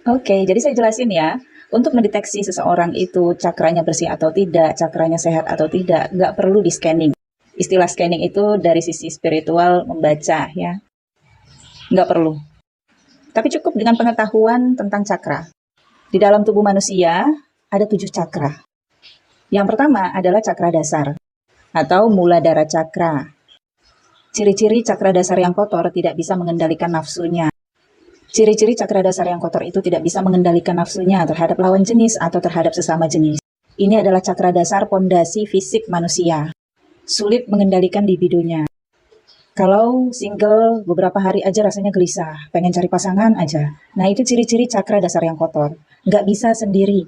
Oke, jadi saya jelasin ya. Untuk mendeteksi seseorang itu cakranya bersih atau tidak, cakranya sehat atau tidak, nggak perlu di scanning. Istilah scanning itu dari sisi spiritual membaca ya, nggak perlu. Tapi cukup dengan pengetahuan tentang cakra. Di dalam tubuh manusia ada 7 cakra. Yang pertama adalah cakra dasar atau muladhara cakra. Ciri-ciri cakra dasar yang kotor tidak bisa mengendalikan nafsunya. Ciri-ciri cakra dasar yang kotor itu tidak bisa mengendalikan nafsunya terhadap lawan jenis atau terhadap sesama jenis. Ini adalah cakra dasar pondasi fisik manusia. Sulit mengendalikan libidonya. Kalau single beberapa hari aja rasanya gelisah, pengen cari pasangan aja. Nah itu ciri-ciri cakra dasar yang kotor. Nggak bisa sendiri.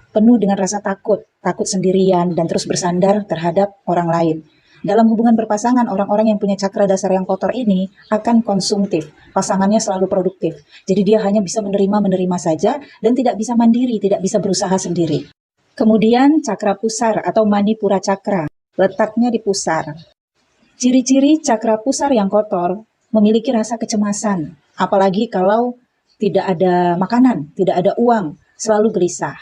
Penuh dengan rasa takut, takut sendirian, dan terus bersandar terhadap orang lain. Dalam hubungan berpasangan, orang-orang yang punya cakra dasar yang kotor ini akan konsumtif. Pasangannya selalu produktif. Jadi dia hanya bisa menerima saja dan tidak bisa mandiri, tidak bisa berusaha sendiri. Kemudian cakra pusar atau manipura cakra, letaknya di pusar. Ciri-ciri cakra pusar yang kotor memiliki rasa kecemasan, apalagi kalau tidak ada makanan, tidak ada uang, selalu gelisah,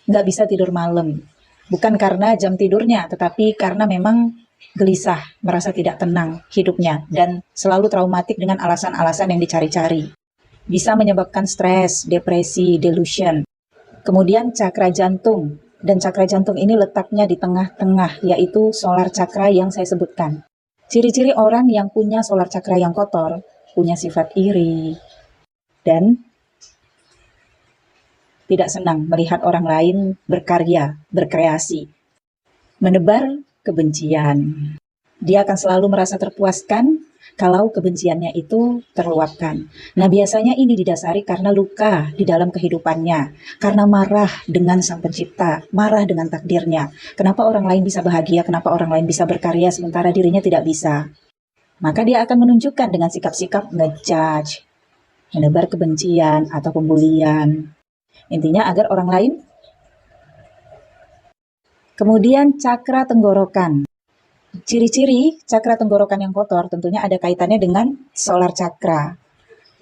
nggak bisa tidur malam. Bukan karena jam tidurnya, tetapi karena memang gelisah, merasa tidak tenang hidupnya, dan selalu traumatik dengan alasan-alasan yang dicari-cari. Bisa menyebabkan stres, depresi, delusion. Kemudian cakra jantung, dan cakra jantung ini letaknya di tengah-tengah, yaitu solar cakra yang saya sebutkan. Ciri-ciri orang yang punya solar cakra yang kotor, punya sifat iri, dan tidak senang melihat orang lain berkarya, berkreasi, menebar kebencian. Dia akan selalu merasa terpuaskan kalau kebenciannya itu terluapkan. Nah, biasanya ini didasari karena luka di dalam kehidupannya, karena marah dengan Sang Pencipta, marah dengan takdirnya. Kenapa orang lain bisa bahagia, kenapa orang lain bisa berkarya sementara dirinya tidak bisa? Maka dia akan menunjukkan dengan sikap-sikap ngejudge, menebar kebencian atau pembulian. Intinya agar orang lain. Kemudian cakra tenggorokan. Ciri-ciri cakra tenggorokan yang kotor tentunya ada kaitannya dengan solar cakra.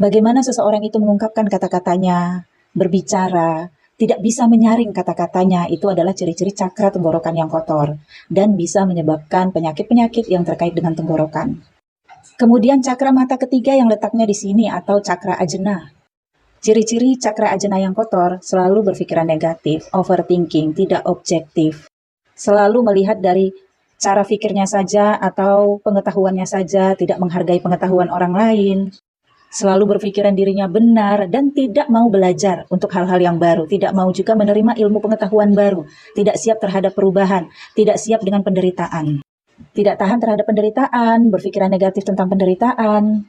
Bagaimana seseorang itu mengungkapkan kata-katanya, berbicara, tidak bisa menyaring kata-katanya, itu adalah ciri-ciri cakra tenggorokan yang kotor dan bisa menyebabkan penyakit-penyakit yang terkait dengan tenggorokan. Kemudian cakra mata ketiga yang letaknya di sini atau cakra ajna. Ciri-ciri cakra ajna yang kotor selalu berpikiran negatif, overthinking, tidak objektif. Selalu melihat dari cara pikirnya saja atau pengetahuannya saja, tidak menghargai pengetahuan orang lain. Selalu berpikiran dirinya benar dan tidak mau belajar untuk hal-hal yang baru, tidak mau juga menerima ilmu pengetahuan baru, tidak siap terhadap perubahan, tidak siap dengan penderitaan. Tidak tahan terhadap penderitaan, berpikiran negatif tentang penderitaan,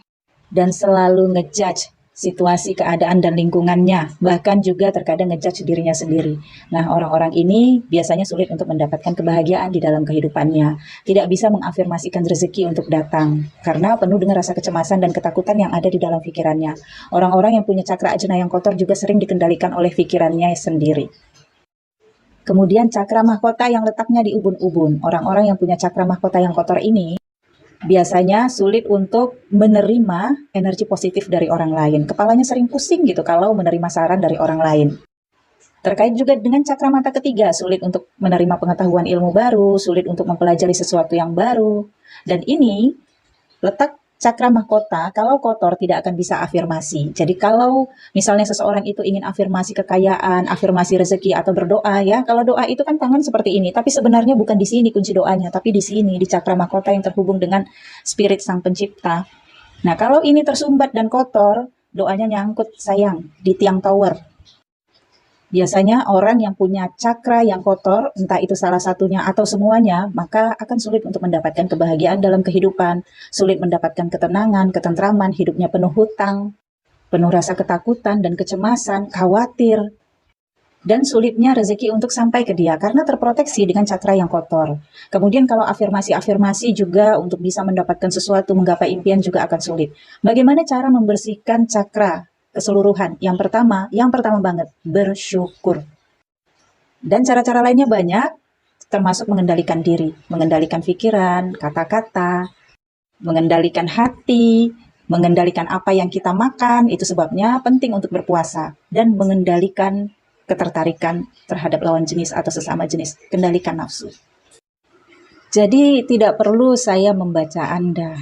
dan selalu ngejudge situasi, keadaan, dan lingkungannya, bahkan juga terkadang ngejudge dirinya sendiri. Nah, orang-orang ini biasanya sulit untuk mendapatkan kebahagiaan di dalam kehidupannya, tidak bisa mengafirmasikan rezeki untuk datang, karena penuh dengan rasa kecemasan dan ketakutan yang ada di dalam pikirannya. Orang-orang yang punya cakra ajna yang kotor juga sering dikendalikan oleh pikirannya sendiri. Kemudian cakra mahkota yang letaknya di ubun-ubun. Orang-orang yang punya cakra mahkota yang kotor ini biasanya sulit untuk menerima energi positif dari orang lain. Kepalanya sering pusing gitu kalau menerima saran dari orang lain. Terkait juga dengan cakra mata ketiga, sulit untuk menerima pengetahuan ilmu baru, sulit untuk mempelajari sesuatu yang baru. Dan ini letak cakra mahkota, kalau kotor tidak akan bisa afirmasi. Jadi kalau misalnya seseorang itu ingin afirmasi kekayaan, afirmasi rezeki atau berdoa ya, kalau doa itu kan tangan seperti ini, tapi sebenarnya bukan di sini kunci doanya, tapi di sini, di cakra mahkota yang terhubung dengan spirit Sang Pencipta. Nah, kalau ini tersumbat dan kotor, doanya nyangkut sayang di tiang tower. Biasanya orang yang punya cakra yang kotor, entah itu salah satunya atau semuanya, maka akan sulit untuk mendapatkan kebahagiaan dalam kehidupan, sulit mendapatkan ketenangan, ketentraman, hidupnya penuh hutang, penuh rasa ketakutan dan kecemasan, khawatir, dan sulitnya rezeki untuk sampai ke dia karena terproteksi dengan cakra yang kotor. Kemudian kalau afirmasi-afirmasi juga untuk bisa mendapatkan sesuatu, menggapai impian juga akan sulit. Bagaimana cara membersihkan cakra keseluruhan? Yang pertama banget, bersyukur. Dan cara-cara lainnya banyak, termasuk mengendalikan diri, mengendalikan pikiran, kata-kata, mengendalikan hati, mengendalikan apa yang kita makan, itu sebabnya penting untuk berpuasa, dan mengendalikan ketertarikan terhadap lawan jenis atau sesama jenis, kendalikan nafsu. Jadi tidak perlu saya membaca Anda.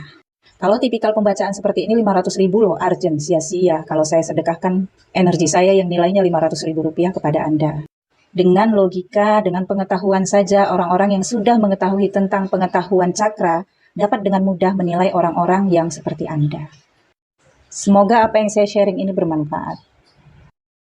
Kalau tipikal pembacaan seperti ini 500.000 loh, urgent, sia-sia kalau saya sedekahkan energi saya yang nilainya 500.000 rupiah kepada Anda. Dengan logika, dengan pengetahuan saja, orang-orang yang sudah mengetahui tentang pengetahuan cakra dapat dengan mudah menilai orang-orang yang seperti Anda. Semoga apa yang saya sharing ini bermanfaat.